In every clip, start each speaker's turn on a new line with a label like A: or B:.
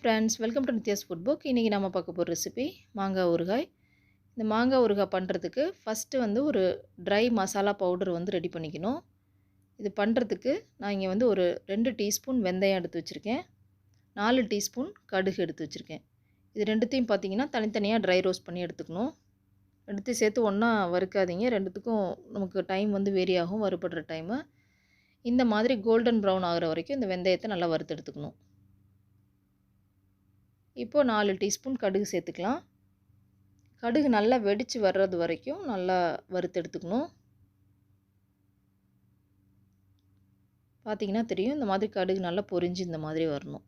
A: Friends, welcome to Nithya's food book. இன்றைக்கி நம்ம பார்க்க போகிற ரெசிபி மாங்காய் ஊறுகாய். இந்த மாங்காய் ஊறுகாய் பண்ணுறதுக்கு ஃபஸ்ட்டு வந்து ஒரு ட்ரை மசாலா பவுடர் வந்து ரெடி பண்ணிக்கணும். இது பண்ணுறதுக்கு நான் இங்கே வந்து ஒரு 2 டீஸ்பூன் வெந்தயம் எடுத்து வச்சுருக்கேன், 4 டீஸ்பூன் கடுகு எடுத்து வச்சுருக்கேன். இது ரெண்டுத்தையும் பார்த்திங்கன்னா தனித்தனியாக ட்ரை ரோஸ்ட் பண்ணி எடுத்துக்கணும். ரெண்டுத்தையும் சேர்த்து ஒன்றா வறுக்காதீங்க, ரெண்டுத்துக்கும் நமக்கு டைம் வந்து வேரி ஆகும் வறுபடுற டைமு. இந்த மாதிரி கோல்டன் ப்ரௌன் ஆகிற வரைக்கும் இந்த வெந்தயத்தை நல்லா வறுத்து எடுத்துக்கணும். இப்போது 4 டீஸ்பூன் கடுகு சேர்த்துக்கலாம். கடுகு நல்லா வெடித்து வர்றது வரைக்கும் நல்லா வறுத்து எடுத்துக்கணும். பார்த்திங்கன்னா தெரியும், இந்த மாதிரி கடுகு நல்லா பொரிஞ்சு இந்த மாதிரி வரணும்.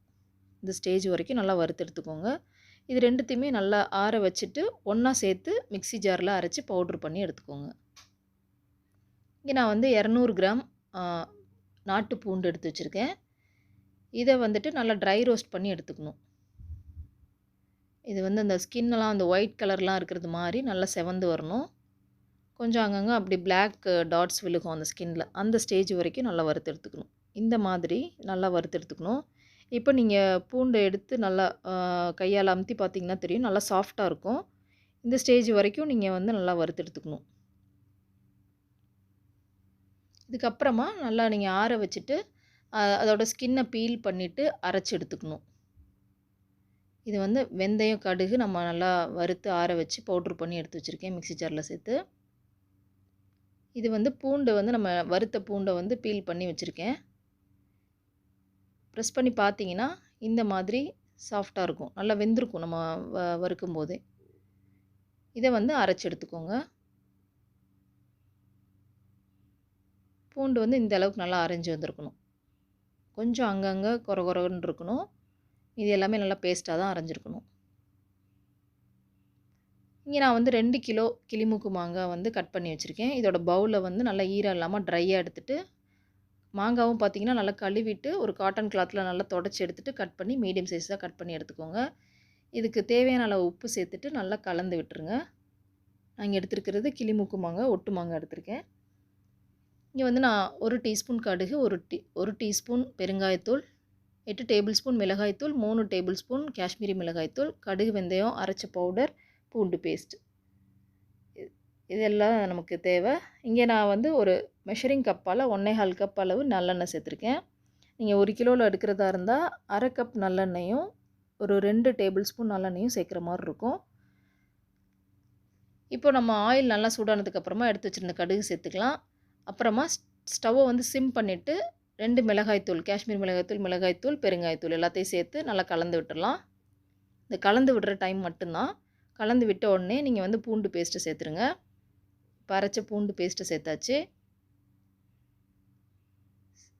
A: இந்த ஸ்டேஜ் வரைக்கும் நல்லா வறுத்து எடுத்துக்கோங்க. இது ரெண்டுத்தையுமே நல்லா ஆற வச்சுட்டு ஒன்றா சேர்த்து மிக்ஸி ஜாரில் அரைச்சி பவுட்ரு பண்ணி எடுத்துக்கோங்க. இங்கே நான் வந்து 200 கிராம் நாட்டு பூண்டு எடுத்து வச்சுருக்கேன். இதை வந்துட்டு நல்லா ட்ரை ரோஸ்ட் பண்ணி எடுத்துக்கணும். இது வந்து அந்த ஸ்கின்னெல்லாம் அந்த ஒயிட் கலர்லாம் இருக்கிறது மாதிரி நல்லா செவந்து வரணும். கொஞ்சம் அங்கங்கே அப்படி பிளாக் டாட்ஸ் விழுகும் அந்த ஸ்கின்னில். அந்த ஸ்டேஜ் வரைக்கும் நல்லா வறுத்து எடுத்துக்கணும். இந்த மாதிரி நல்லா வறுத்து எடுத்துக்கணும். இப்போ நீங்கள் பூண்டை எடுத்து நல்லா கையால் அமுத்தி பார்த்திங்கன்னா தெரியும், நல்லா சாஃப்டாக இருக்கும். இந்த ஸ்டேஜ் வரைக்கும் நீங்கள் வந்து நல்லா வறுத்து எடுத்துக்கணும். இதுக்கப்புறமா நல்லா நீங்கள் ஆற வச்சுட்டு அதோட ஸ்கின்னை பீல் பண்ணிவிட்டு அரைச்சி எடுத்துக்கணும். இது வந்து வெந்தயம் கடுகு நம்ம நல்லா வறுத்து ஆற வச்சு பவுட்ரு பண்ணி எடுத்து வச்சுருக்கேன் மிக்ஸி ஜாரில் சேர்த்து. இது வந்து பூண்டை வந்து நம்ம வறுத்த பூண்டை வந்து பீல் பண்ணி வச்சுருக்கேன். ப்ரெஸ் பண்ணி பார்த்தீங்கன்னா இந்த மாதிரி சாஃப்டாக இருக்கும், நல்லா வெந்திருக்கும் நம்ம வறுக்கும் போதே. இதை வந்து அரைச்சி எடுத்துக்கோங்க. பூண்டு வந்து இந்த அளவுக்கு நல்லா அரைஞ்சி வந்திருக்கணும். கொஞ்சம் அங்கங்கே கொரன்னு இருக்கணும். இது எல்லாமே நல்லா பேஸ்ட்டாக தான் அரைஞ்சிருக்கணும். இங்கே நான் வந்து 2 கிலோ கிளிமூக்கு மாங்காய் வந்து கட் பண்ணி வச்சுருக்கேன். இதோட பவுலில் வந்து நல்லா ஈரம் இல்லாமல் ட்ரையாக எடுத்துகிட்டு, மாங்காவும் பார்த்திங்கன்னா நல்லா கழுவிட்டு ஒரு காட்டன் கிளாத்தில் நல்லா தொடச்சி எடுத்துகிட்டு கட் பண்ணி மீடியம் சைஸாக கட் பண்ணி எடுத்துக்கோங்க. இதுக்கு தேவையான அளவு உப்பு சேர்த்துட்டு நல்லா கலந்து விட்டுருங்க. நான் இங்கே எடுத்துருக்கிறது கிளிமூக்கு மாங்காய், ஒட்டு மாங்காய் எடுத்திருக்கேன். இங்கே வந்து நான் 1 டீஸ்பூன் கடுகு, 1 டீஸ்பூன் பெருங்காயத்தூள், 8 டேபிள் ஸ்பூன் மிளகாய்த்தூள், 3 டேபிள் ஸ்பூன் காஷ்மீரி மிளகாய்த்தூள், கடுகு வெந்தயம் அரைச்ச பவுடர், பூண்டு பேஸ்ட், இதெல்லாம் நமக்கு தேவை. இங்கே நான் வந்து ஒரு மெஷரிங் கப்பால் 1.25 கப் அளவு நல்லெண்ணெய் சேர்த்துருக்கேன். நீங்கள் 1 கிலோவில் எடுக்கிறதா இருந்தால் அரை கப் நல்லெண்ணெயும் ஒரு 2 டேபிள் ஸ்பூன் நல்லெண்ணெயும் சேர்க்குற மாதிரி இருக்கும். இப்போ நம்ம ஆயில் நல்லா சூடானதுக்கப்புறமா எடுத்து வச்சுருந்த கடுகு சேர்த்துக்கலாம். அப்புறமா ஸ்டவ்வை வந்து சிம் பண்ணிவிட்டு 2 மிளகாய்த்தூள், காஷ்மீர் மிளகாய்த்தூள், பெருங்காயத்தூள் எல்லாத்தையும் சேர்த்து நல்லா கலந்து விட்டுடலாம். இந்த கலந்து விடுற டைம் மட்டும்தான். கலந்து விட்ட உடனே நீங்கள் வந்து பூண்டு பேஸ்ட்டை சேர்த்துருங்க. இப்போ அரைச்ச பூண்டு பேஸ்ட்டை சேர்த்தாச்சு.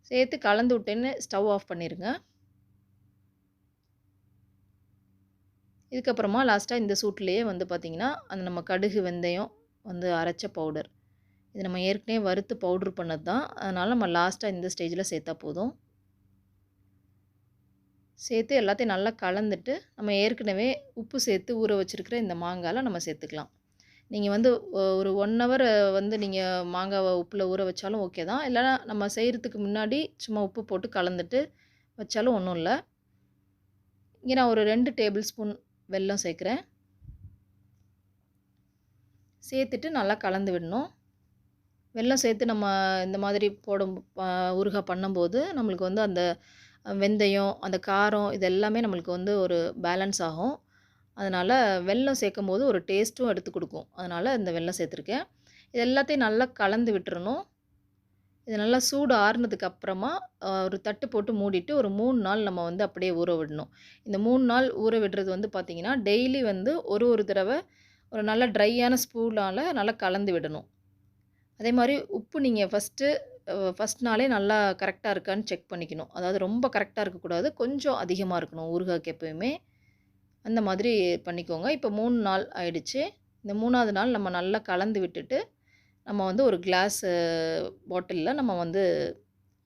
A: சேர்த்து கலந்து விட்டேன்னு ஸ்டவ் ஆஃப் பண்ணிடுங்க. இதுக்கப்புறமா லாஸ்ட்டாக இந்த சூட்லேயே வந்து பார்த்திங்கன்னா அந்த நம்ம கடுகு வெந்தயம் வந்து அரைச்ச பவுடர், இது நம்ம ஏற்கனவே வறுத்து பவுட்ரு பண்ணது தான், அதனால் நம்ம லாஸ்ட்டாக இந்த ஸ்டேஜில் சேர்த்தா போதும். சேர்த்து எல்லாத்தையும் நல்லா கலந்துட்டு நம்ம ஏற்கனவே உப்பு சேர்த்து ஊற வச்சுருக்கிற இந்த மாங்காயில் நம்ம சேர்த்துக்கலாம். நீங்கள் வந்து ஒரு 1 ஹவர் வந்து நீங்கள் மாங்காவை உப்பில் ஊற வச்சாலும் ஓகே தான். இல்லைனா நம்ம செய்கிறதுக்கு முன்னாடி சும்மா உப்பு போட்டு கலந்துட்டு வச்சாலும் ஒன்றும் இல்லை. இங்கே நான் ஒரு 2 டேபிள் ஸ்பூன் வெல்லம் சேர்க்குறேன். சேர்த்துட்டு நல்லா கலந்து விடணும். வெல்லம் சேர்த்து நம்ம இந்த மாதிரி ஊறுகாய் பண்ணும்போது நம்மளுக்கு வந்து அந்த வெந்தயம், அந்த காரம், இது எல்லாமே நம்மளுக்கு வந்து ஒரு பேலன்ஸ் ஆகும். அதனால் வெல்லம் சேர்க்கும்போது ஒரு டேஸ்ட்டும் எடுத்து கொடுக்கும். அதனால் இந்த வெல்லம் சேர்த்துருக்கேன். இது எல்லாத்தையும் நல்லா கலந்து விட்டுறணும். இது நல்லா சூடு ஆறுனதுக்கு அப்புறமா ஒரு தட்டு போட்டு மூடிட்டு ஒரு 3 நாள் நம்ம வந்து அப்படியே ஊற விடணும். இந்த 3 நாள் ஊற விடுறது வந்து பார்த்திங்கன்னா டெய்லி வந்து ஒரு தடவை ஒரு நல்ல ட்ரையான ஸ்பூனால் நல்லா கலந்து விடணும். அதே மாதிரி உப்பு நீங்கள் ஃபஸ்ட் நாளே நல்லா கரெக்டாக இருக்கான்னு செக் பண்ணிக்கணும். அதாவது ரொம்ப கரெக்டாக இருக்கக்கூடாது, கொஞ்சம் அதிகமாக இருக்கணும் ஊறுகாய்க்கு எப்போயுமே. அந்த மாதிரி பண்ணிக்கோங்க. இப்போ 3 நாள் ஆயிடுச்சு. இந்த 3ஆவது நாள் நம்ம நல்லா கலந்து விட்டுட்டு நம்ம வந்து ஒரு கிளாஸ் பாட்டிலில் நம்ம வந்து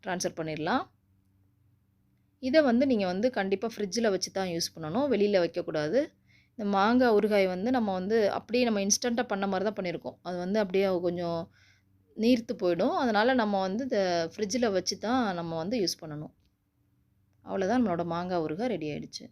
A: ட்ரான்ஸ்ஃபர் பண்ணிடலாம். இதை வந்து நீங்கள் வந்து கண்டிப்பாக ஃப்ரிட்ஜில் வச்சு தான் யூஸ் பண்ணணும், வெளியில் வைக்கக்கூடாது. இந்த மாங்காய் ஊறுகாய் வந்து நம்ம வந்து அப்படியே நம்ம இன்ஸ்டண்ட்டாக பண்ண மாதிரி தான் பண்ணியிருக்கோம். அது வந்து அப்படியே கொஞ்சம் நீர்த்து போயிடும். அதனால் நம்ம வந்து இதை ஃப்ரிட்ஜில் வச்சு தான் நம்ம வந்து யூஸ் பண்ணணும். அவ்வளோதான், நம்மளோட மாங்காய் ஊறுகாய் ரெடி ஆகிடுச்சு.